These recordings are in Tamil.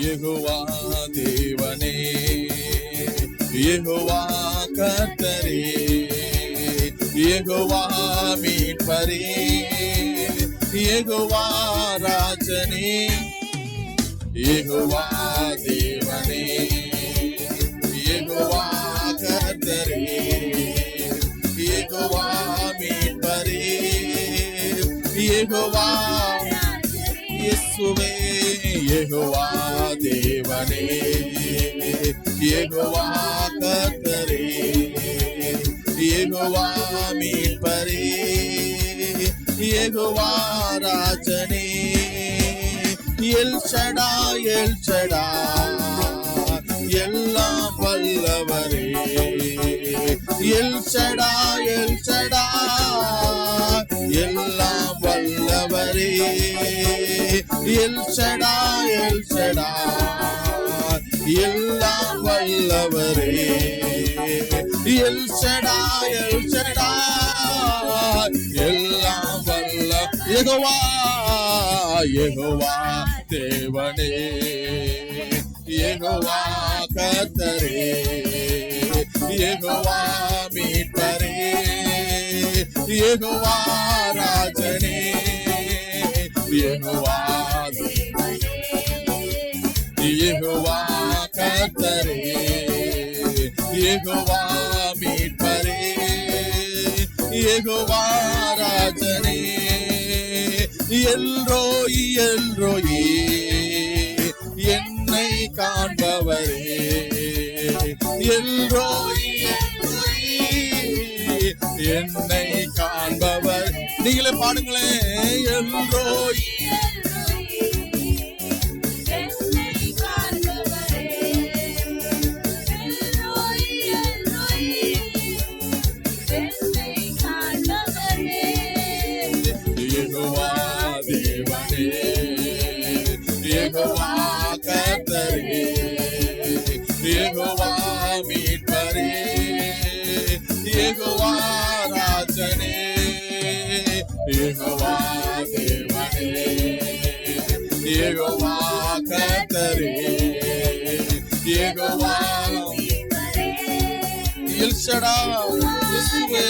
யெகோவா தேவனே, யெகோவா கர்த்தரே, யெகோவா மீட்பரே, யெகோவா ராஜனே, யெகோவா தேவனே, யெகோவா கர்த்தரே, யெகோவா மீட்பரே, யெகோவா இயேசுவே, யெகோவா தேவனே, யெகோவா கர்த்தரே, யெகோவா மீட்பரே, யெகோவா ராஜனே, எல் ஷடாய், எல் ஷடாய், எல்லாம் வல்லவரே, எல் ஷடாய், எல் ஷடாய், எல்லாம் வல்லவரே, எல் ஷடாய், எல் ஷடாய், எல்லாம் வல்லவரே, எல் ஷடாய், எல் ஷடாய், எல்லாம் வல்ல யெகோவா, யெகோவா தேவனே, யெகோவா கர்த்தரே, யெகோவா மீட்பரே, யெகோவா ராஜனே, யெகோவா யெகோவா கர்த்தரே, யெகோவா மீட்பரே, யெகோவா ராஜனே, எல்ரோயி, எல்ரோயி, என்னை காண்பவரே, எல்ரோயி, எல்ரோயி, என்னை காண்பவர். நீங்களே பாடுங்களேன், எல்ரோயி, யெகோவா தேவனே, யெகோவா கர்த்தரே, யெகோவா மீட்பரே, யெகோவா ராஜனே, யெகோவா தேவனே, யெகோவா கர்த்தரே, யெகோவா எல் ஷடாய், இயேசுவே,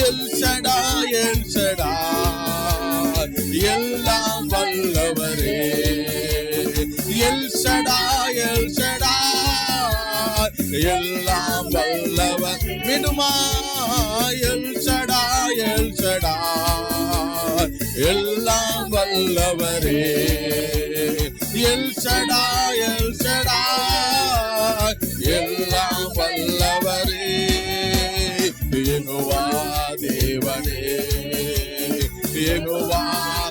எல் ஷடாய், எல் ஷடாய், எல்லாம் வல்லவரே, எல் ஷடாய், எல் ஷடாய், எல்லாம் வல்லவர். மீண்டுமா, எல் ஷடாய், எல் ஷடாய், எல்லாம் வல்லவரே, எல் ஷடாய், எல் ஷடாய், எல்லாம் வல்லவரே, யெகோவா தேவனே, யெகோவா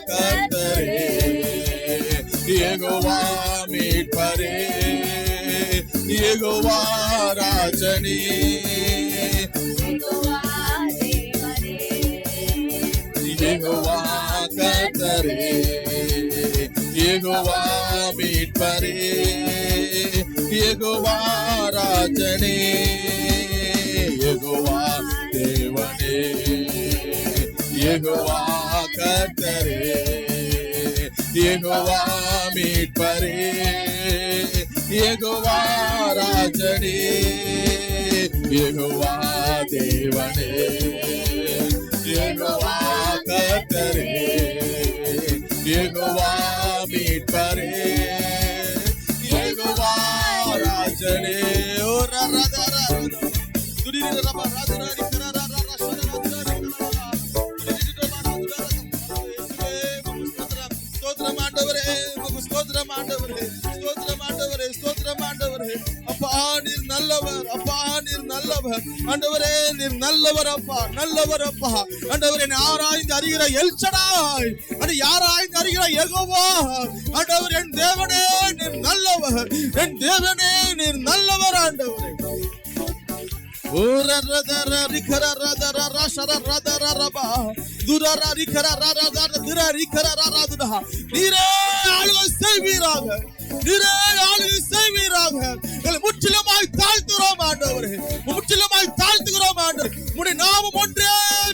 கர்த்தரே, யெகோவா மீட்பரே, யெகோவா ராஜனே, யெகோவா கர்த்தரே, யெகோவா மீட்பரே, யெகோவா ராஜனே, யெகோவா தேவனே, யெகோவா கர்த்தரே, யெகோவா மீட்பரே, யெகோவா ராஜனே, யெகோவா தேவனே, யெகோவா கர்த்தரே, யெகோவா மீட்பரே, யெகோவா ராஜனே. ஓ ரரதர துரிர ரப ராஜனாரி கரர ஸ்தோத்திரம் ஆண்டவரே, ஸ்தோத்திரம் ஆண்டவரே, ஸ்தோத்திரம் ஆண்டவரே, ஸ்தோத்திரம் ஆண்டவரே. அப்பா நீர் நல்லவர், அப்பா நீர் நல்லவர் ஆண்டவரே, நீர் நல்லவர் அப்பா, நல்லவர் அப்பா ஆண்டவரே. ஆராய்ந்து அறிகிற எல் ஷடாய், யாராய்ந்து அறிகிற யெகோவா ஆண்டவர், என் தேவனே நீர் நல்லவர், என் தேவனே நீர் நல்லவர் ஆண்டவரே. நீரே ஆளுகை செய்வீராக, நீரே ஆளுகை செய்வீராக. முற்றிலுமாய் தாழ்த்துகிறோம் ஆண்டவரே, முற்றிலுமாய் தாழ்த்துகிறோம் ஆண்டவரே. உம்முடைய நாமம் ஒன்றே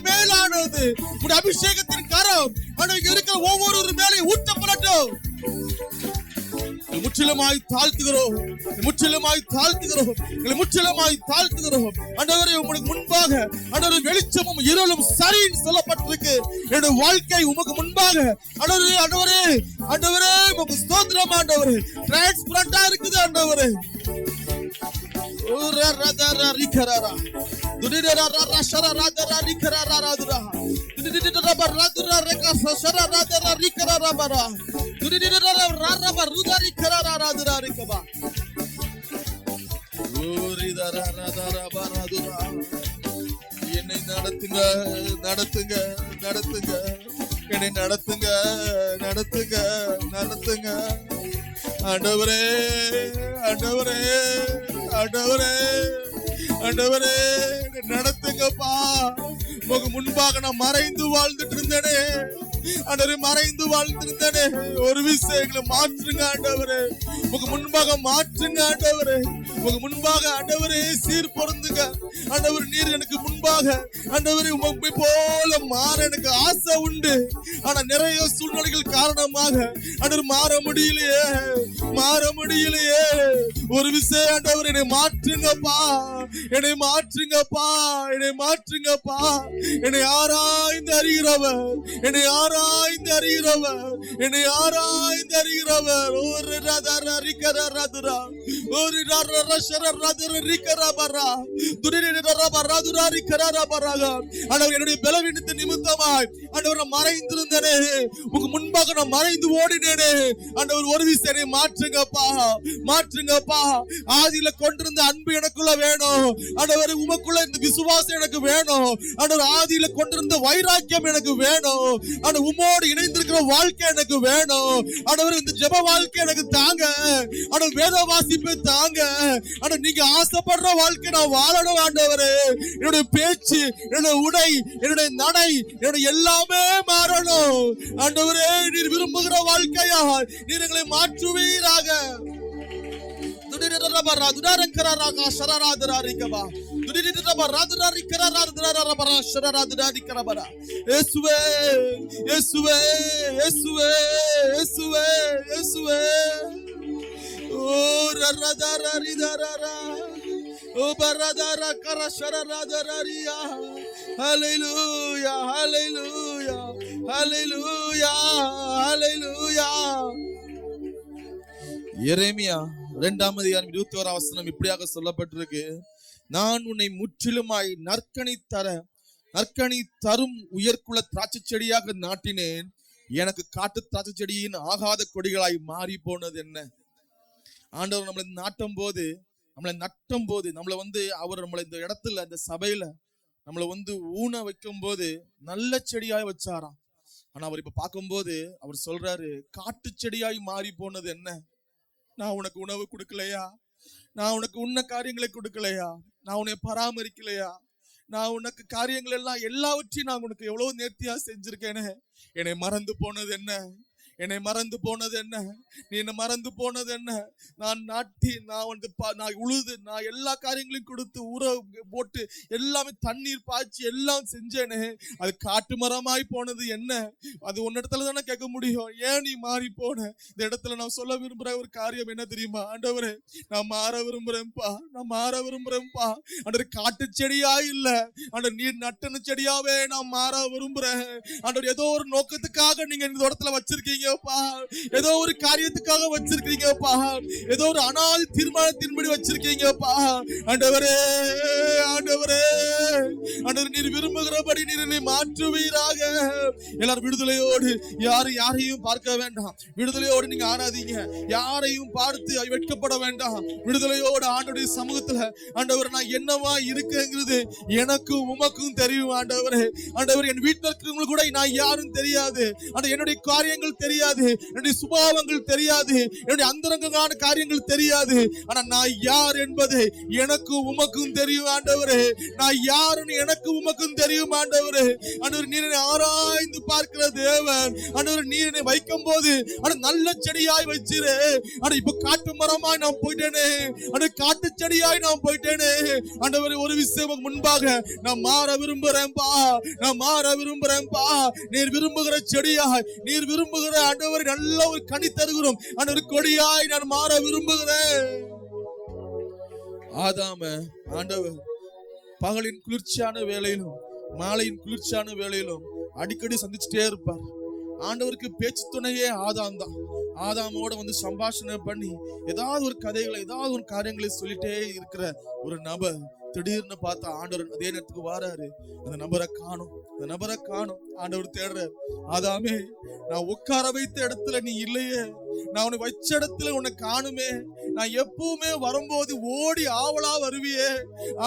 மேலானது, இப்பொழுது உடைய அபிஷேகத்தின் கரம் ஆண்டவர் இருக்கிற ஒவ்வொரு மேலே ஊற்றப்படட்டும். முற்றிலுமாய் தாழ்த்துகிறோம், முற்றிலுமாய் தாழ்த்துகிறோம், முற்றிலுமாய் தாழ்த்துகிறோம். ஆண்டவரே, உங்களுக்கு முன்பாக ஆண்டவரே வெளிச்சமும் இருளும் சரின்னு சொல்லப்பட்டிருக்கு. என்னுடைய வாழ்க்கை உமக்கு முன்பாக ஆண்டவரே ஆண்டவரே ஆண்டவரே உமக்கு ஸ்தோத்திரம் ஆண்டவரே. டிரான்ஸ்பரண்டா இருக்குது ஆண்டவரே. என்னை நடத்துங்க நடத்துங்க நடத்துங்க, என்னை நடத்துங்க நடத்துங்க நடத்துங்க. ஆண்டவரே ஆண்டவரே ஆண்டவரே ஆண்டவரே நடத்துங்கப்பா. உங்க முன்பாக நான் மறைந்து வாழ்ந்துட்டு இருந்தேனே ஆண்டவரே, மறைந்து வாழ்ந்திருந்தேனே. ஒரு விஷயம் எங்களை மாற்றுங்க ஆண்டவரே, உங்க முன்பாக மாற்றுங்க ஆண்டவரே, உங்க முன்பாக ஆண்டவரே சீர் பொருந்துங்க ஆண்டவர். நீர் எனக்கு முன்பாக ஆண்டவரே உங்களை போல மாற எனக்கு ஆசை உண்டு. ஆனா நிறைய சூழ்நிலைகள் காரணமாக ஆண்டவர் மாற முடியலையே மாற முடியலையே. ஒரு விஷயம் ஆண்டவர், என்னை மாற்றுங்கப்பா, என்னை மாற்றுங்கப்பா, என்னை மாற்றுங்கப்பா. என்னை ஆராய்ந்து அறிகிறவர், என்னை ஆராய்ந்து அறிகிறவர், என்னை ஆராய்ந்து அறிகிறவர். ஒரு ரதர ரிகர ரதுரா, ஒரு ரரஷர ரதர ரிகர பரா, துரிர ரபரதுரா ரிகர ரபரக. ஆண்டவர், என்னுடைய பலவீனத்தின் நிமித்தமாய் ஆண்டவர் மறைந்திருந்தேனே, உங்க முன்பாக நான் மறைந்து ஓடினேனே ஆண்டவர். ஒரு விஷயம், என்னை மாற்றுங்கப்பா, மாற்றுங்கப்பா. ஆதியில கொண்டிருந்த அன்பு எனக்குள்ள வேணும் ஆண்டவர், உமக்குள்ள இந்த விசுவாசம் எனக்கு வேணும் ஆண்டவர். ஆதியில கொண்டிருந்த வைராக்கியம் எனக்கு வேணும் ஆண்டவர். உமோடு இணைந்திருக்கிற வாழ்க்கை எனக்கு வேணும் ஆண்டவர். இந்த ஜெப வாழ்க்கை எனக்கு தாங்க ஆண்டவர். வேத வாசிப்பை தாங்க ஆண்டவர். நீங்க ஆசைப்படுற வாழ்க்கை நான் வாழணும் ஆண்டவரே. என்னுடைய பேச்சு, என்னுடைய உடை, என்னுடைய நடை, என்னுடைய எல்லாமே மாறணும் ஆண்டவரே. நீர் விரும்புகிற வாழ்க்கையா நீர் எங்களை மாற்றுவீராக. Hallelujah, hallelujah, hallelujah, hallelujah. எரேமியா 2:21 இப்படியாக சொல்லப்பட்டிருக்கு. நான் உன்னை முற்றிலுமாய் நற்கனி தரும் உயர்குல திராட்சை செடியாக நாட்டினேன். எனக்கு காட்டு திராட்சை செடியின் ஆகாத கொடிகளாய் மாறி போனது என்ன? ஆண்டவர் நம்மளை நட்டும் போது நம்மளை அவர் நம்மளை இந்த இடத்துல இந்த சபையில நம்மளை ஊன வைக்கும் போது நல்ல செடியாய் வச்சாராம். ஆனா அவர் இப்ப பார்க்கும்போது அவர் சொல்றாரு, காட்டு செடியாய் மாறி போனது என்ன? நான் உனக்கு உணவு கொடுக்கலையா? நான் உனக்கு உண்ண காரியங்களை கொடுக்கலையா? நான் உன்னை பராமரிக்கலையா? நான் உனக்கு காரியங்கள் எல்லாவற்றையும் நான் உனக்கு எவ்வளவு நேர்த்தியா செஞ்சிருக்கேனே. என்னை மறந்து போனது என்ன? என்னை மறந்து போனது என்ன? நீ என்ன மறந்து போனது என்ன? நான் நாட்டி, நான் உழுது, நான் எல்லா காரியங்களையும் கொடுத்து ஊற போட்டு எல்லாமே தண்ணீர் பாய்ச்சி எல்லாம் செஞ்சேனே. அது காட்டு மரமாய் போனது என்ன? அது உன்னிடத்துல தானே கேட்க முடியும். ஏன் நீ மாறி போன? இந்த இடத்துல நான் சொல்ல விரும்புற ஒரு காரியம் என்ன தெரியுமா? ஆண்டவரே, நான் மாற விரும்புறேன்ப்பா, நான் மாற விரும்புறேன்ப்பா. ஆண்டவர், காட்டு செடியா இல்ல ஆண்டவர், நீர் நட்டன செடியாவே நான் மாற விரும்புறேன் ஆண்டவர். ஏதோ ஒரு நோக்கத்துக்காக நீங்க இந்த இடத்துல வச்சிருக்கீங்க, ஏதோ ஒரு காரியத்துக்காக வச்சிருக்கீங்கப்பா, ஏதோ ஒரு அனாதி தீர்மானத்தின்படி வச்சிருக்கீங்கப்பா. ஆண்டவரே ஆண்டவரே ஆண்டவர், நீர் விரும்புகிறபடி நீர் என்னை மாற்றுவீராக. எல்லாரும் விடுதலையோடு, யாரையும் பார்க்க வேண்டாம், விடுதலையோடு நீங்க ஆராதிங்க. யாரையும் பார்த்து வெட்கப்பட வேண்டாம். விடுதலையோடு ஆண்டவருடைய சமூகத்துல ஆண்டவர், நான் என்னவா இருக்குங்கிறது எனக்கும் உமக்கும் தெரியும் ஆண்டவரே. ஆண்டவர், என் வீட்டில் இருக்கிறவங்களுக்கு கூட நான் யாரும் தெரியாது. என்னுடைய காரியங்கள் தெரியும் தெரியாது, என்னுடைய சுபாவங்கள் தெரியாது, என்னுடைய அந்தரங்கமான காரியங்கள் தெரியாது. ஆனா நான் யார் என்பது எனக்கு உமக்கும் தெரியும் ஆண்டவரே. நான் யாருன்னு எனக்கு உமக்கும் தெரியும் ஆண்டவரே. ஆண்டவர் நீர் என்னை ஆராய்ந்து பார்க்கிற தேவன். ஆண்டவர் நீர் என்னை வைக்கும் போது நல்ல செடியாய் வச்சிரு. ஆனா இப்ப காட்டு மரமாய் நான் போயிட்டேனே, காட்டு செடியாய் நான் போயிட்டேனே ஆண்டவரே. ஒரு விஷயம் முன்பாக நான் மாற விரும்புறேன்பா, நான் மாற விரும்புறேன்பா. நீர் விரும்புகிற செடியாய், நீர் விரும்புகிற ஆண்டவர் நல்ல ஒரு கனி தருகிறோம் ஆண்டவர் கொடியாய் நான் மாற விரும்புகிறேன். ஆதாம ஆண்டவர் பகலின் குளிர்ச்சியான வேளையிலும் மாலையின் குளிர்ச்சியான வேளையிலும் அடிக்கடி சந்திச்சுட்டே இருப்பார். ஆண்டவருக்கு பேச்சு துணையே ஆதாம் தான். ஆதாமோட வந்து சம்பாஷணை பண்ணி ஏதாவது ஒரு கதைகளை, ஏதாவது ஒரு காரியங்களை சொல்லிட்டே இருக்கிற ஒரு நபர் திடீர்னு பார்த்தா ஆண்டவர் அதே நேரத்துக்கு வாராரு. அந்த நபரை காணும், அந்த நபரை காணும். ஆண்டவர் தேடுறாரு, ஆதாமே நான் உட்கார வைத்த இடத்துல நீ இல்லையே, நான் உன்னை வச்ச இடத்துல உன்னை காணுமே. நான் எப்பவுமே வரும்போது ஓடி ஆவலா வருவியே.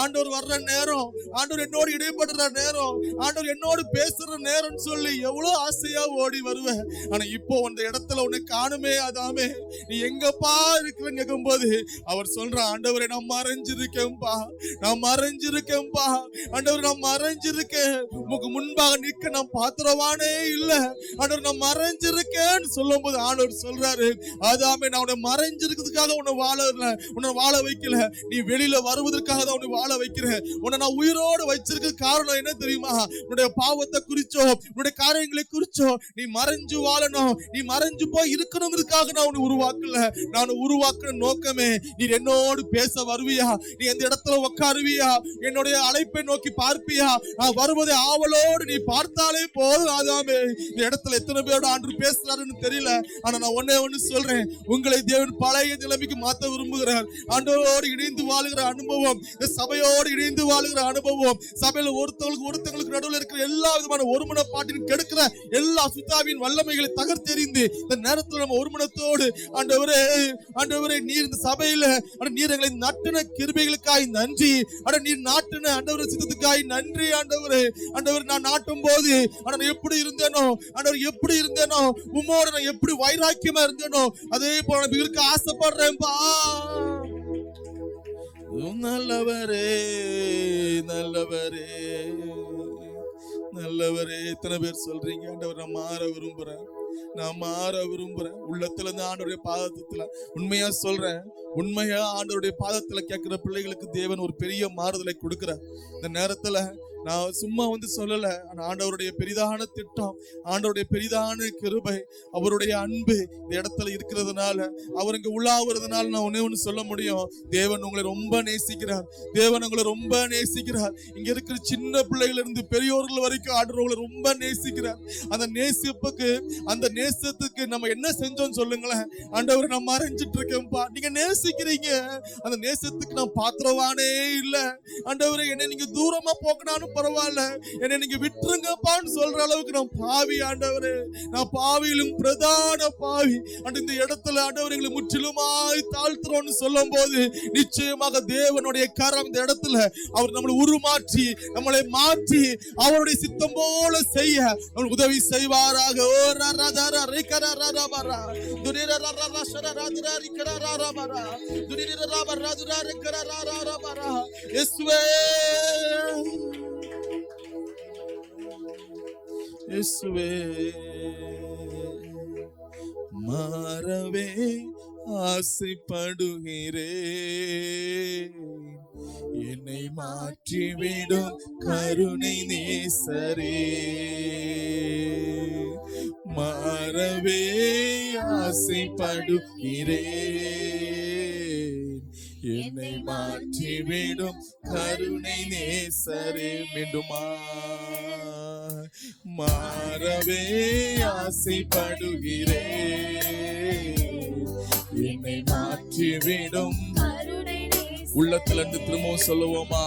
ஆண்டவர் வர்ற நேரம், ஆண்டவர் என்னோடு இடைப்படுற நேரம், ஆண்டவர் என்னோடு பேசுற நேரம் சொல்லி எவ்வளவு ஆசையா ஓடி வருவேன். ஆனா இப்போ அந்த இடத்துல உன்னை காணுமே ஆதாமே, நீ எங்கப்பா இருக்கிறன்னு கேட்கும் போது அவர் சொல்ற, ஆண்டவரை நான் மறைஞ்சிருக்கேன்பா, நான் மறைஞ்சிருக்கேன்பா ஆண்டவர், நான் மறைஞ்சிருக்கேன். உனக்கு முன்பாக நிற்க நான் பாத்திரவானே இல்ல ஆண்டவர், நான் மறைஞ்சிருக்கேன்னு சொல்லும் போது ஆண்டவர் சொல்றாரு, ஆதாமே நான் உன்னை மறைஞ்சிருக்கிறதுக்காக உன்னை வாழ வைக்கல, நீ வெளியில வருவதற்காக தான் உன்னை வாழ வைக்கிறேன். உன்னை நான் உயிரோடு வச்சிருக்க காரணம் என்ன தெரியுமா? உன்னுடைய பாவத்தை குறிச்சோ, உன்னுடைய காரியங்களை குறிச்சோ நீ மறைஞ்சு வாழணும், நீ மறைஞ்சு போய் இருக்கணுங்கிறதுக்காக நான் உன்னை உருவாக்கல. நான் உருவாக்குற நோக்கமே நீ என்னோடு பேச வருவியா, நீ எந்த இடத்துல உட்காருவியா, என்னுடைய அழைப்பை நோக்கி பார்ப்பியா, நான் வருவதை ஆவலோடு நீ பார்த்தாலே போதும். ஆதாமே இந்த இடத்துல எத்தனை பேரோட ஆண்டு பேசுறாருன்னு தெரியல, ஆனா நான் ஒன்னே ஒண்ணு சொல்றேன், உங்களை தேவன் பழைய நிலைமைக்கு மாற்ற விரும்புகிறார். ஆண்டவரோடு இணைந்து வாழுகிற அனுபவம், சபையோடு இணைந்து வாழுகிற அனுபவம், சபையில ஒருத்தங்களுக்கு நடுவில் இருக்கிற எல்லா விதமான ஒருமனப்பாட்டின் கெடுக்கிற எல்லா சுத்தாவின் வல்லமைகளை தகர்த்தெறிந்து இந்த நேரத்தில் நம்ம ஒருமனத்தோடு ஆண்டவரே நீர் இந்த சபையில நீர் எங்களை நட்டின கிருபைகளுக்காய் நன்றி, நீர் நாட்டின ஆண்டவரே சித்தத்துக்காய் நன்றி. ஆண்டவர் நான் நாட்டும் போது எப்படி இருந்தேனோ, எப்படி இருந்தேனோ, உம்மோட நான் எப்படி வைராக்கியமா இருந்தேனோ அதே போல இருக்க ஆசைப்படுறேன்பா. நல்லவரே நல்லவரே நல்லவரே. எத்தனை பேர் சொல்றீங்க, ஆண்டவர் நான் மாற விரும்புறேன், நான் மாற விரும்புறேன். உள்ளத்துல இருந்து ஆண்டவருடைய பாதத்துல உண்மையா சொல்றேன், உண்மையா ஆண்டவருடைய பாதத்துல கேட்கிற பிள்ளைகளுக்கு தேவன் ஒரு பெரிய மாறுதலை கொடுக்கிறார். இந்த நேரத்துல நான் சும்மா வந்து சொல்லல, ஆண்டவருடைய பெரிதான திட்டம், ஆண்டவருடைய பெரிதான கிருபை, அவருடைய அன்பு இந்த இடத்துல இருக்கிறதுனால, அவர் இங்க உள்ளாகிறதுனால நான் ஒண்ணு சொல்ல முடியும், தேவன் உங்களை ரொம்ப நேசிக்கிறார், தேவன் உங்களை ரொம்ப நேசிக்கிறார். இங்க இருக்கிற சின்ன பிள்ளைகள் இருந்து பெரியோர்கள் வரைக்கும் ஆண்டவர் உங்களை ரொம்ப நேசிக்கிறார். அந்த நேசிப்புக்கு, அந்த நேசத்துக்கு நம்ம என்ன செஞ்சோம் சொல்லுங்களேன். ஆண்டவர் நான் மறைஞ்சிட்டு இருக்கேன்பா, நீங்க நேசிக்கிறீங்க, அந்த நேசத்துக்கு நான் பாத்திரவானே இல்ல. ஆண்டவரை என்னை நீங்க தூரமா போக்கினாலும் பரவாயில்ல, என்னை நீங்க விட்டுருங்கப்பான்னு சொல்ற அளவுக்கு நான் பாவி ஆண்டவரே, நான் பாவியிலும் பிரதான பாவி. இந்த இடத்துல ஆண்டவர் எங்களை முற்றிலுமாய் தாழ்த்துறோம்னு சொல்லும் போது நிச்சயமாக தேவனுடைய கரம் இந்த இடத்துல அவர் நம்மளை உருமாற்றி, நம்மளை மாற்றி அவருடைய சித்தம் போல செய்ய நம்மளுக்கு உதவி செய்வாராக. இயேசுவே மாறவே ஆசைப்படுகிறே, என்னை மாற்றிவிடும் கருணை நேசரே. மாறவே ஆசைப்படுகிறே, என்னை மாற்றிவிடும் கருணை நேசரே. மீண்டுமா மாறவே ஆசைப்படுகிறே, என்னை மாற்றிவிடும். உள்ளத்துல இருந்து திரும்பவும் சொல்லுவோமா,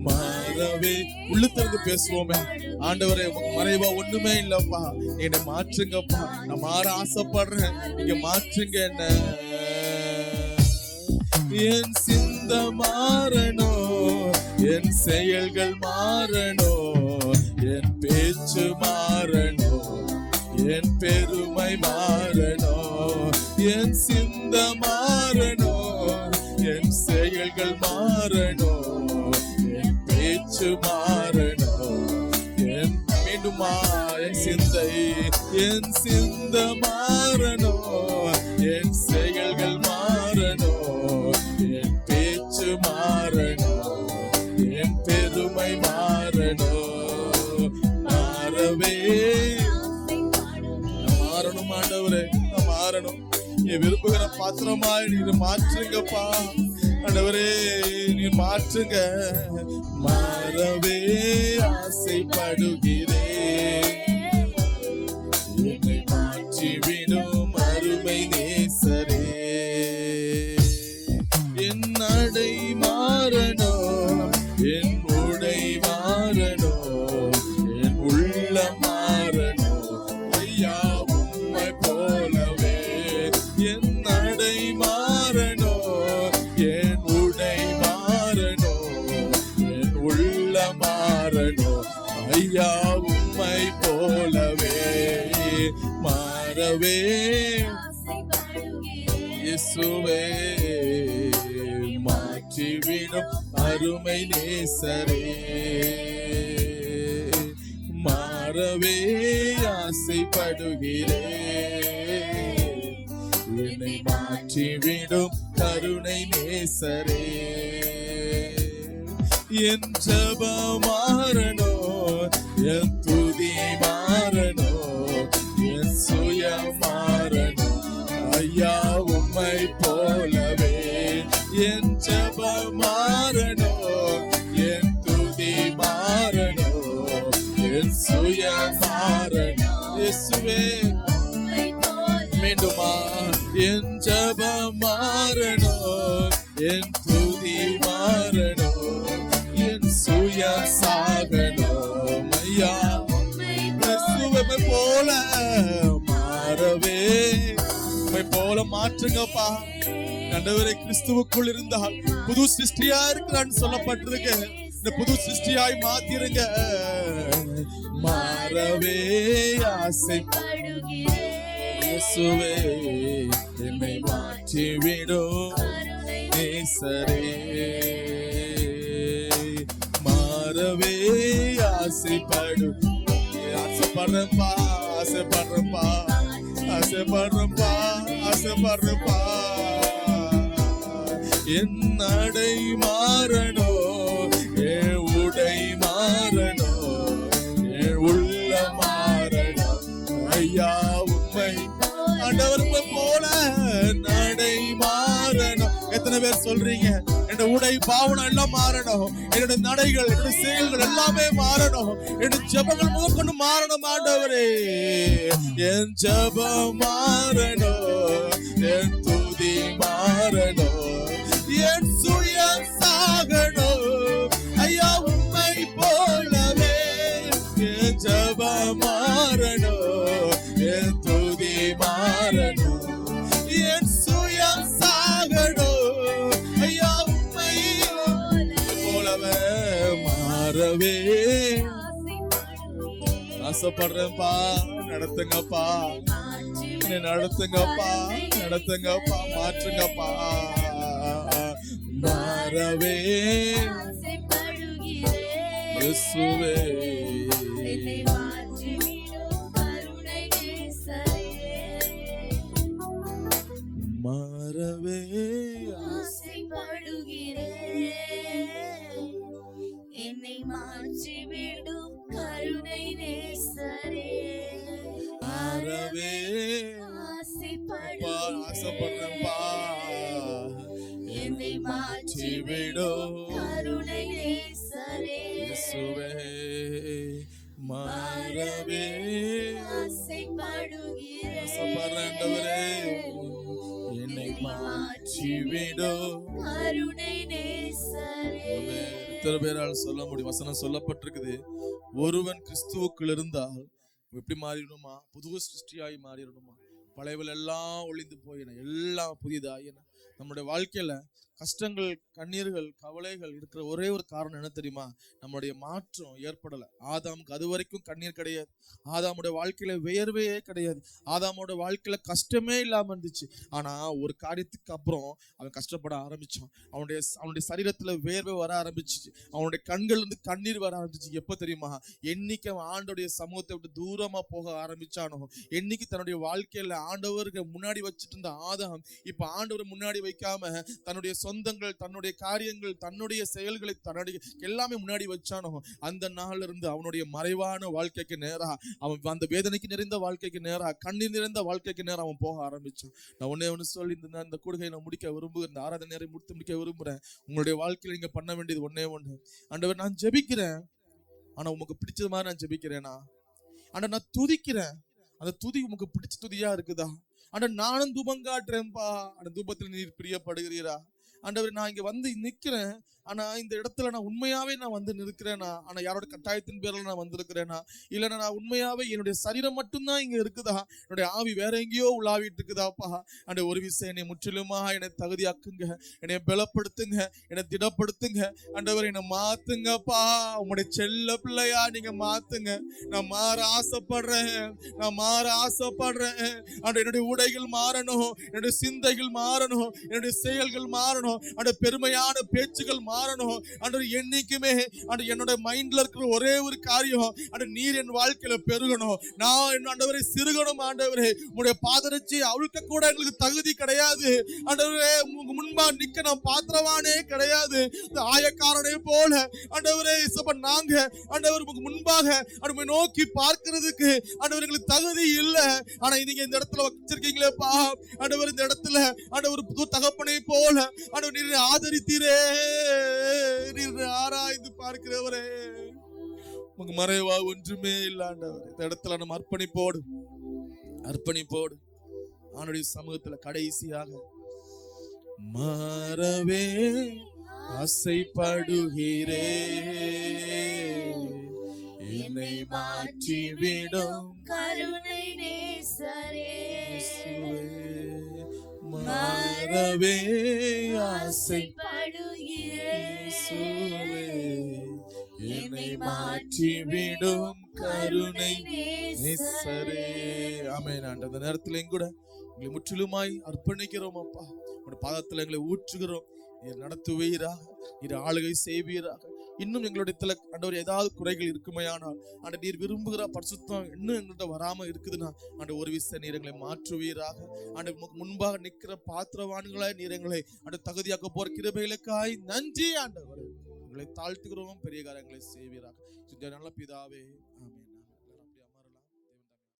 மாறவே. உள்ளத்திலிருந்து பேசுவோமே, ஆண்டவரே மறைவா ஒண்ணுமே இல்லப்பா, என்னை மாற்றுங்கப்பா, நான் மாற ஆசைப்படுறேன், நீங்க மாற்றுங்க என்ன. என் சிந்த மாறணும், என் செயல்கள் மாறணும், என் பேச்சு மாறணும், என் பேர் மாறணும், என் சிந்த மாறணும், என் செயல்கள் மாறணும், என் பேச்சு மாறணும், மீண்டுமா என் சிந்த மாறணும், என் செயல்கள் மாறணும், என் பேச்சு மாறணும், என் பெருமை மாறணும். மாறவே மாறணும் ஆண்டவரே, மாறணும். நீ விரும்புகிற பாத்திரமாய் நீர் மாற்றுங்கப்பா ஆண்டவரே, நீர் மாற்றுங்க. மாறவே ஆசைப்படுகிறேன், என்னை மாற்றிவிடும் அருமை நேசரே. என் நடை மாறணும், என் உடை மாறணும், என் உள்ளம் மாறணும், ஐயா உம்மை போலவே. என் நடை மாறணும், என் உடை மாறணும், என் உள்ளம் மாறணும், ஐயா உம்மை போலவே. மாறவே இயேசுவே, மாற்றிவிடும் அருமை நேசரே. மாறவே ஆசைப்படுகிறேன், என்னை மாற்றிவிடும் கருணை நேசரே. என் ஜெபம் மாறணும், என் துதி மாறணும், என் சுயம் மாறணும், ஐயா உம்மை போலவே. என் ஜெபம் மாறணும், என் துதி மாறணும், என் சுயம் மாறணும். இயேசுவே மீண்டுமா என் ஜெபம் மாறணும், என் துதி மாறணும், என் சுயம் சாகணும், ஐயா இயேசுவை போல மாறவே உம்மை போல மாற்றுங்கப்பா ஆண்டவரே. கிறிஸ்துவுக்குள் இருந்தால் புது சிருஷ்டியா இருக்கிறான்னு சொல்லப்பட்டிருக்கு. இந்த புது சிருஷ்டியாய் மாத்திருங்க. மாறவே ஆசைப்படுகிறேன், இயேசுவே என்னை மாற்றிவிடும் நேசரே. மாறவே ஆசைப்படுறேன்ப்பா, ஆசைப்படுறேன்ப்பா, ஆசைப்படுறேன்ப்பா, ஆசைப்படுறேன்ப்பா. என் நடை மாறணும், என் உடை மாறணும், என் உள்ள மாறணும், ஐயா உம்மை ஆண்டவர் போல நடை மாறணும். எத்தனை பேர் சொல்றீங்க என்னோட உடை பாவனம் எல்லாம் மாறணும், என்னோட நடைகள் என்னோட செயல்கள் எல்லாமே மாறணும், என்னோட ஜெபங்கள் முதற்கொண்டு மாறணும் ஆண்டவரே. என் ஜெபம் மாறணும், என் துதி மாறணும், என் சுயம் சாகணும், ஐயா உம்மை போலவே. என் ஜெபம் மாறணும், என் துதி மாறணும், என் சுயம் சாகணும், ஐயா உம்மை போலவே. மாறவே ஆசைப்படுறேன்ப்பா, நடத்துங்கப்பா, என்னை நடத்துங்கப்பா, நடத்துங்கப்பா, மாற்றுங்கப்பா. மாறவே இயேசுவே மாறவே ஆசைப்படுகிறேன், என்னை மாற்றிவிடும் கருணை நேசரே. மாறவே ஆசைப்படுறேன்ப்பா, என்னை மாற்றிவிடும் கருணை நேசரே. இயேசுவே மாறவே ஆசைப்படுகிறேன், என்னை மாற்றிவிடும் கருணை நேசரே. எத்தனை பேரால் சொல்ல முடியும்? வசனம் சொல்லப்பட்டிருக்குது, ஒருவன் கிறிஸ்துவுக்குள் இருந்தால் எப்படி மாறிடணுமா? புது சிருஷ்டியாய் மாறிடணுமா? பழையவள் எல்லாம் ஒளிந்து போயின, எல்லாம் புதிதாயின. நம்முடைய வாழ்க்கையில கஷ்டங்கள், கண்ணீர்கள், கவலைகள் இருக்கிற ஒரே ஒரு காரணம் என்ன தெரியுமா? நம்முடைய மாற்றம் ஏற்படல. ஆதாமுக்கு அது வரைக்கும் கண்ணீர் கிடையாது. ஆதாமுடைய வாழ்க்கையில வியர்வையே கிடையாது. ஆதாமோட வாழ்க்கையில கஷ்டமே இல்லாம இருந்துச்சு. ஆனா ஒரு காரியத்துக்கு அப்புறம் அவன் கஷ்டப்பட ஆரம்பிச்சான். அவனுடைய சரீரத்துல வேர்வை வர ஆரம்பிச்சிச்சு. அவனுடைய கண்கள் இருந்து கண்ணீர் வர ஆரம்பிச்சிச்சு. எப்ப தெரியுமா? என்னைக்கு அவன் ஆண்டோடைய சமூகத்தை விட்டு தூரமா போக ஆரம்பிச்சானோ, என்னைக்கு தன்னுடைய வாழ்க்கையில ஆண்டவருக்கு முன்னாடி வச்சுட்டு இருந்த ஆதாம் இப்ப ஆண்டவர் முன்னாடி வைக்காம தன்னுடைய சொந்தங்கள், தன்னுடைய காரியங்கள், தன்னுடைய செயல்களை, தன்னுடைய எல்லாமே முன்னாடி வச்சானோ, அந்த நாள்ல இருந்து அவனுடைய மறைவான வாழ்க்கைக்கு நேரா, அவன் அந்த வேதனைக்கு நிறைந்த வாழ்க்கைக்கு நேரா, கண்ணீர் நிறைந்த வாழ்க்கைக்கு நேரா அவன் போக ஆரம்பிச்சான். நான் ஒண்ணு சொல்லி இந்த கூடுகை நான் முடிக்க விரும்புகிறேன், இந்த ஆராதனை நேரம் முடிக்க விரும்புறேன். உங்களுடைய வாழ்க்கையில நீங்க பண்ண வேண்டியது ஒண்ணே ஒண்ணு. ஆண்டவர், நான் ஜெபிக்கிறேன், ஆனா உமக்கு பிடிச்சது மாதிரி நான் ஜெபிக்கிறேனா? ஆனா நான் துதிக்கிறேன், அந்த துதி உமக்கு பிடிச்ச துதியா இருக்குதா? ஆனா நானும் தூபம் காட்டுறேன்பா, அந்த தூபத்தில் நீர் பிரியப்படுகிறீரா? ஆண்டவர், நான் இங்க வந்து நிக்கிறேன், ஆனா இந்த இடத்துல நான் உண்மையாவே நான் வந்து நிற்கிறேனா? ஆனா யாரோட கட்டாயத்தின் பேர்ல நான் வந்திருக்கிறேனா? இல்லைன்னா நான் உண்மையாவே என்னுடைய சரீரம் மட்டும்தான் இங்க இருக்குதா? என்னுடைய ஆவி வேற எங்கேயோ உலாவிட்டு இருக்குதாப்பா? அந்த ஒரு விஷயம் என்னை முற்றிலுமா என்னை தகுதியாக்குங்க, என்னை பலப்படுத்துங்க, என்னை திடப்படுத்துங்க. ஆண்டவர், என்னை மாத்துங்கப்பா. உங்களுடைய செல்ல பிள்ளையா நீங்க மாத்துங்க. நான் மாற ஆசைப்படுறேன், நான் மாற ஆசைப்படுறேன். ஆண்டவர், என்னுடைய உடைகள் மாறணும், என்னுடைய சிந்தைகள் மாறணும், என்னுடைய செயல்கள் மாறணும், அந்த பெருமையான பேச்சுகள் மாறணும். ஆண்டவர், என்னைக்குமே என்னோட மைண்ட்ல இருக்கிற ஒரே ஒரு காரியம், நீர் என் வாழ்க்கையில பெருகணும், நான் ஆண்டவரை சிறுகணும். ஆண்டவரே, உங்களுடைய பாதரட்சி அவிழ்க்க கூட எங்களுக்கு தகுதி கிடையாது. ஆண்டவரே, உங்க முன்பா நிக்க நான் பாத்திரவானே கிடையாது. இந்த ஆயக்காரனை போல ஆண்டவரே நாங்க ஆண்டவர் உங்க முன்பாக ஆண்டவரை நோக்கி பார்க்கிறதுக்கு ஆண்டவர் எங்களுக்கு தகுதி இல்லை. ஆனா நீங்க இந்த இடத்துல வச்சிருக்கீங்களேப்பா ஆண்டவர், இந்த இடத்துல ஆண்டவர் புது தகப்பனை போல ஆண்டவர் நீர் ஆதரித்தீரே, நீர் ஆராய்ந்து பார்க்கிறவரே. உங்க மறைவா ஒன்றுமே இல்ல ஆண்டவர். இந்த இடத்துல நம்ம அர்ப்பணிப்போடு ஆண்டுடைய சமூகத்துல கடைசியாக மாறவே ஆசைப்படுகிறே, என்னை மாற்றிவிடும் கருணை நேசரே. மாறவே என்னை மாற்றிவிடும் கருணை நேசரே. ஆமென். அந்த நேரத்துல கூட உங்களை முற்றிலுமாய் அர்ப்பணிக்கிறோம் அப்பா. உங்களுடைய பாதத்துல எங்களை ஊற்றுகிறோம். நீர் நடத்துவீராக, நீர் ஆளுகை செய்வீராக. இன்னும் எங்களுடைய ஆண்டவர் ஏதாவது குறைகள் இருக்குமையானால் ஆண்டு நீர் விரும்புகிற பரிசுத்தம் இன்னும் எங்கள்கிட்ட வராம இருக்குதுன்னா ஆண்டு ஒரு விஷயம் நீர் எங்களை மாற்றுவீராக. ஆண்டு முன்பாக நிற்கிற பாத்திரவான்களாய் நீர் எங்களை ஆண்டு தகுதியாக்க போற கிருபைகளுக்காய் நன்றி ஆண்டவர். எங்களை தாழ்த்துகிறோம், பெரிய காரியங்களை செய்வீராக. நல்ல பிதாவே, ஆமென்.